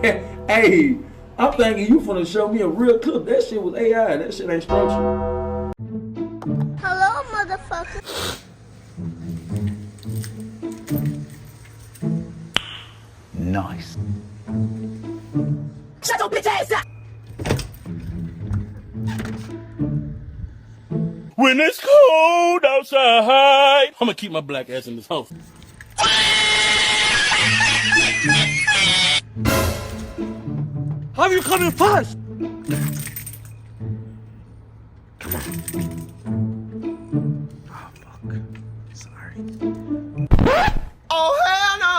Hey, I'm thinking you finna show me a real clip. That shit was AI. That shit ain't structured. Hello, motherfucker. Nice. Shut your bitch ass up! When it's cold outside, I'm gonna keep my black ass in this house. How you coming first? Oh, fuck. Sorry. Oh, hell no!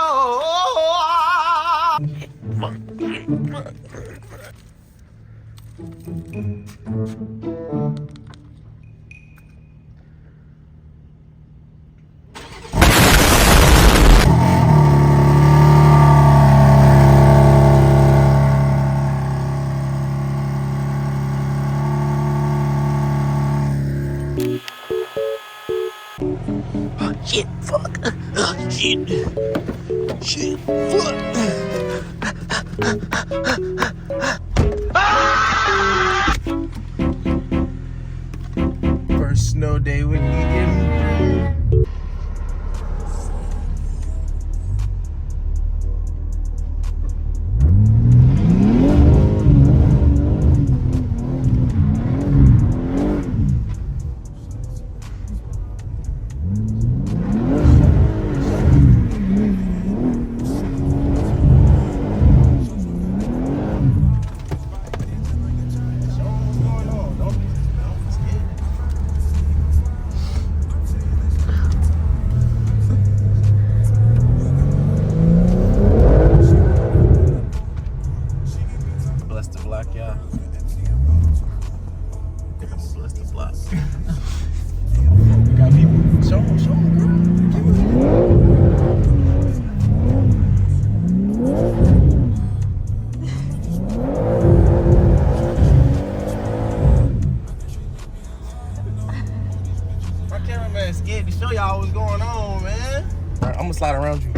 Shit, fuck. Shit. Shit, fuck. First snow day when you get me. Bless the block, y'all. Bless the block. We got people. Show them, girl. My cameraman scared to show y'all what's going on, man. All right, I'm gonna slide around you.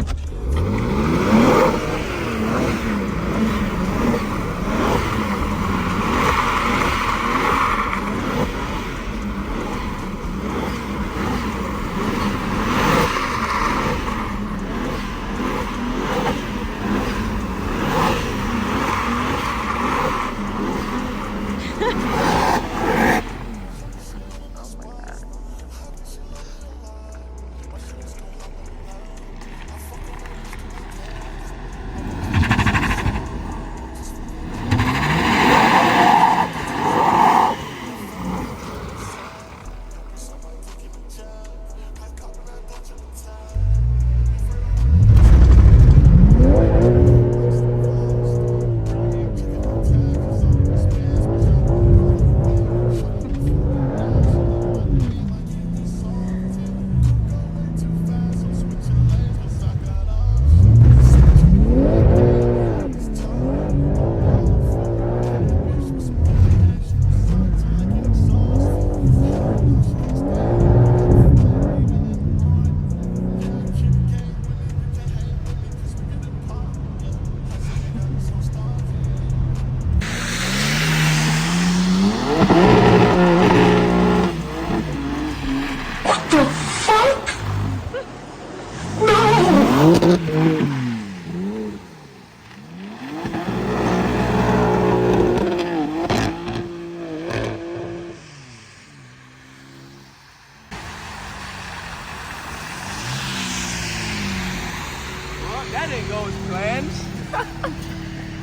That didn't go as planned.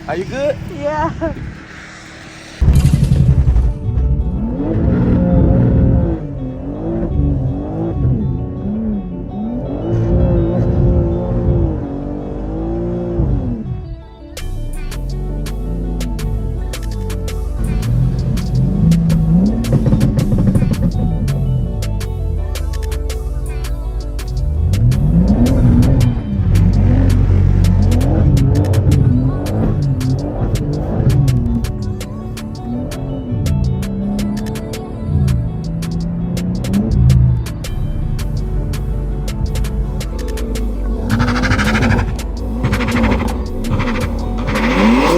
Are you good? Yeah.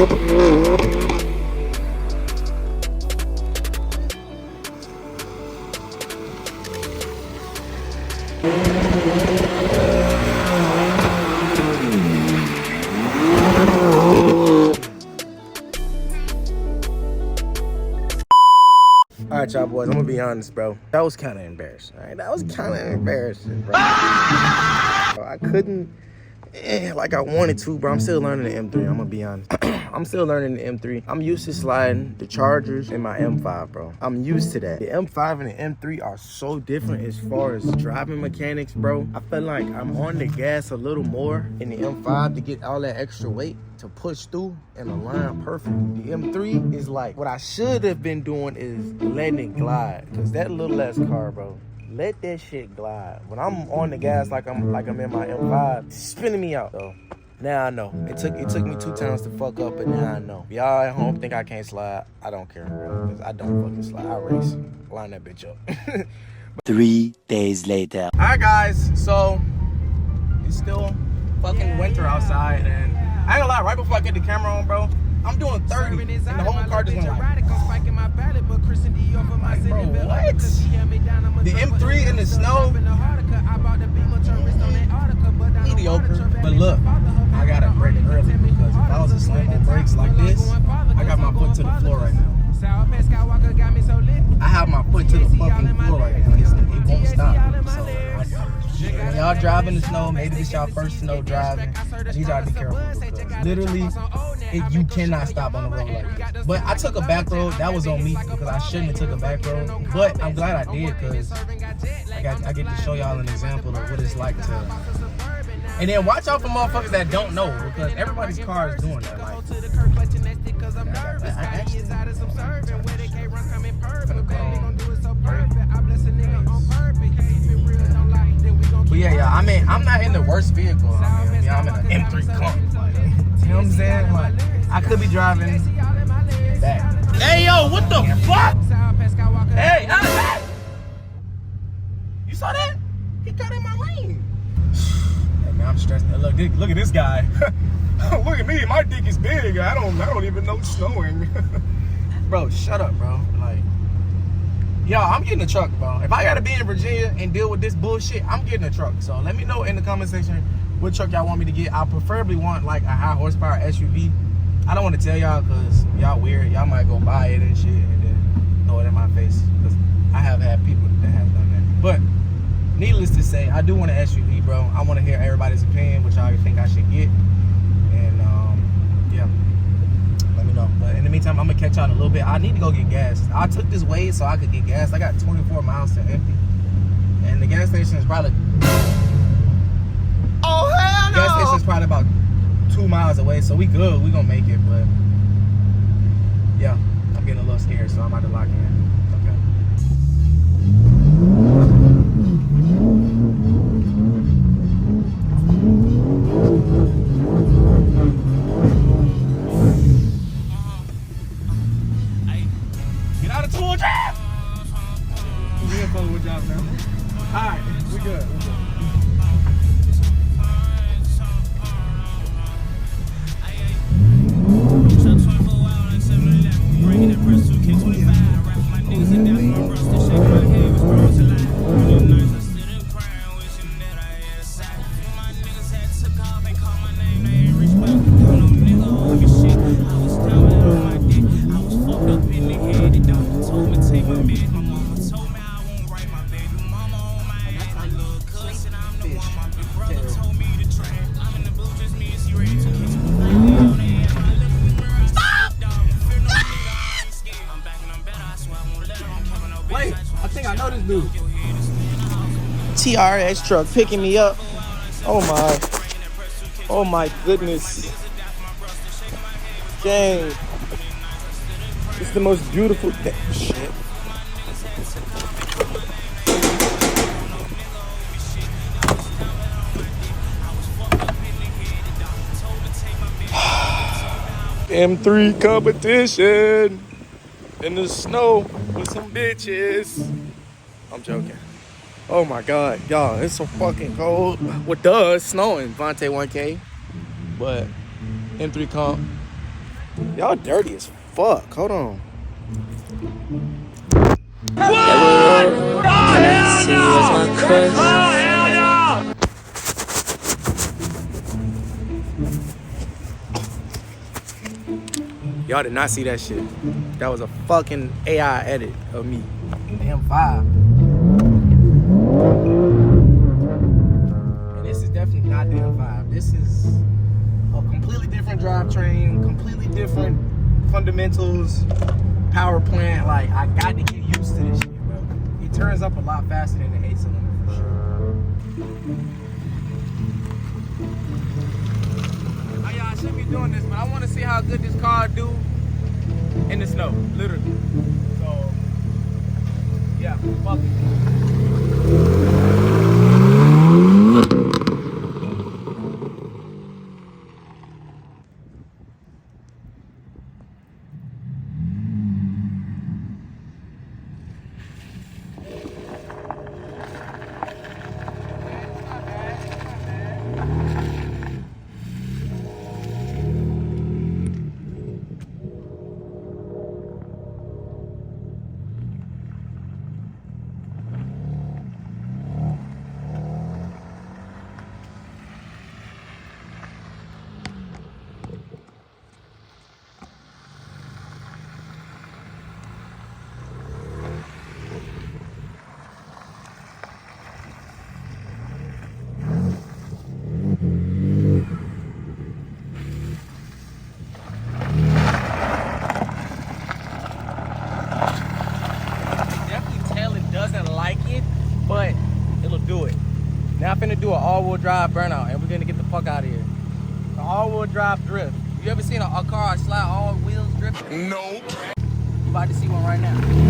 All right, y'all boys, I'm gonna be honest, bro. That was kind of embarrassing. All right? That was kind of embarrassing, bro. I couldn't, like I wanted to, bro. I'm still learning the M3, I'm gonna be honest. I'm still learning the M3. I'm used to sliding the Chargers in my M5, bro. I'm used to that. The M5 and the M3 are so different as far as driving mechanics, bro. I feel like I'm on the gas a little more in the M5 to get all that extra weight to push through and align perfect. The M3 is like, what I should have been doing is letting it glide. Cause that little ass car, bro, let that shit glide. When I'm on the gas like I'm in my M5, it's spinning me out, though. Now I know. It took me 2 times to fuck up, but now I know. Y'all at home think I can't slide. I don't care, bro. Cause I don't fucking slide. I race. Line that bitch up. 3 days later. Alright guys, so it's still fucking winter outside, and I ain't gonna lie, right before I get the camera on, bro, I'm doing 30, and the whole car just went like, bro, what? The M3 in the snow, mediocre. But look, I gotta brake early, because if I was to slam on brakes like this, I got my foot to the floor right now. I have my foot to the fucking floor right now. It won't stop. So when y'all drive in the snow, maybe this y'all first snow driving, I need y'all to be careful, because literally, you cannot stop on the road like this. But I took a back road. That was on me, because I shouldn't have took a back road. But I'm glad I did, because I get to show y'all an example of what it's like to. And then watch out for motherfuckers that don't know, because everybody's car is doing that. Like, but yeah, I'm not in the worst vehicle. I'm in an M3 Comp. Like, you know what I'm saying? Like, I could be driving that. Hey, yo, what the fuck? Hey, hey! You saw that? He got in my lane. Hey man, I'm stressed. Look at this guy. Look at me. My dick is big. I don't even know it's snowing. Bro, shut up, bro. Like, yo, I'm getting a truck, bro. If I gotta be in Virginia and deal with this bullshit, I'm getting a truck. So let me know in the comment section what truck y'all want me to get. I preferably want like a high horsepower SUV. I don't want to tell y'all, because y'all weird. Y'all might go buy it and shit and then throw it in my face, because I have had people that have done that. But needless to say, I do want an SUV, bro. I want to hear everybody's opinion, which y'all think I should get. And yeah, let me know. But in the meantime, I'm gonna catch y'all in a little bit. I need to go get gas. I took this way so I could get gas. I got 24 miles to empty, and the gas station is probably gas station is probably about 2 miles away, so we good. We gonna make it. But yeah, I'm getting a little scared, so I'm about to lock in. Okay. Get out of tool trap! We gonna follow with y'all now. Alright, we good. Wait, I think I know this dude. TRX truck picking me up. Oh my goodness. Dang. It's the most beautiful thing. Shit. M3 competition in the snow with some bitches. I'm joking. Oh my God, y'all, it's so fucking cold. Well, duh, it's snowing, Vontae 1K. But M3 comp, Y'all dirty as fuck. Hold on. Y'all did not see that shit. That was a fucking AI edit of me. The M5. And this is definitely not the M5. This is a completely different drivetrain, completely different fundamentals, power plant. Like, I got to get used to this shit, bro. It turns up a lot faster than the 8-cylinder for sure. I shouldn't be doing this, but I want to see how good this car do in the snow, literally. So, yeah, fuck it. But it'll do it. Now I'm finna do an all-wheel drive burnout, and we're gonna get the fuck out of here. An all-wheel drive drift. You ever seen a car slide all wheels drift? Nope. You about to see one right now.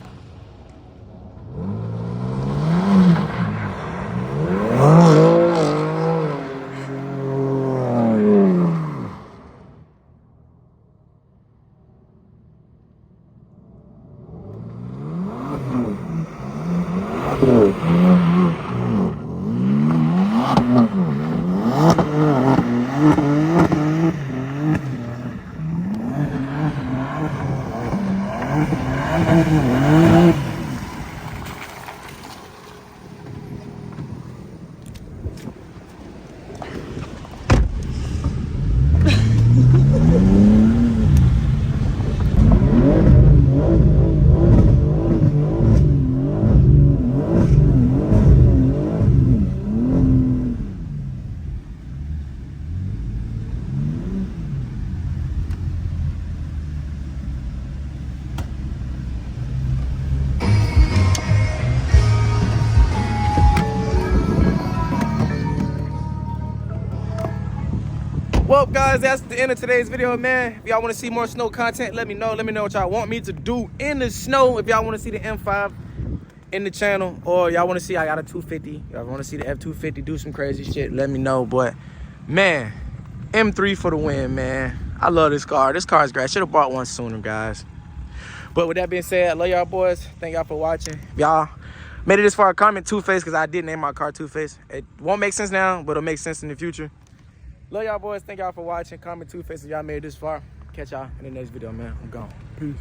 Well, guys, that's the end of today's video, man. If y'all want to see more snow content, let me know. Let me know what y'all want me to do in the snow. If y'all want to see the M5 in the channel, or y'all want to see I got a 250, y'all want to see the F250 do some crazy shit, let me know. But, man, M3 for the win, man. I love this car. This car is great. I should have bought one sooner, guys. But with that being said, I love y'all boys. Thank y'all for watching. If y'all made it this far, comment Two-Face, because I did name my car Two-Face. It won't make sense now, but it'll make sense in the future. Love y'all boys. Thank y'all for watching. Comment Two-Face if y'all made it this far. Catch y'all in the next video, man. I'm gone. Peace.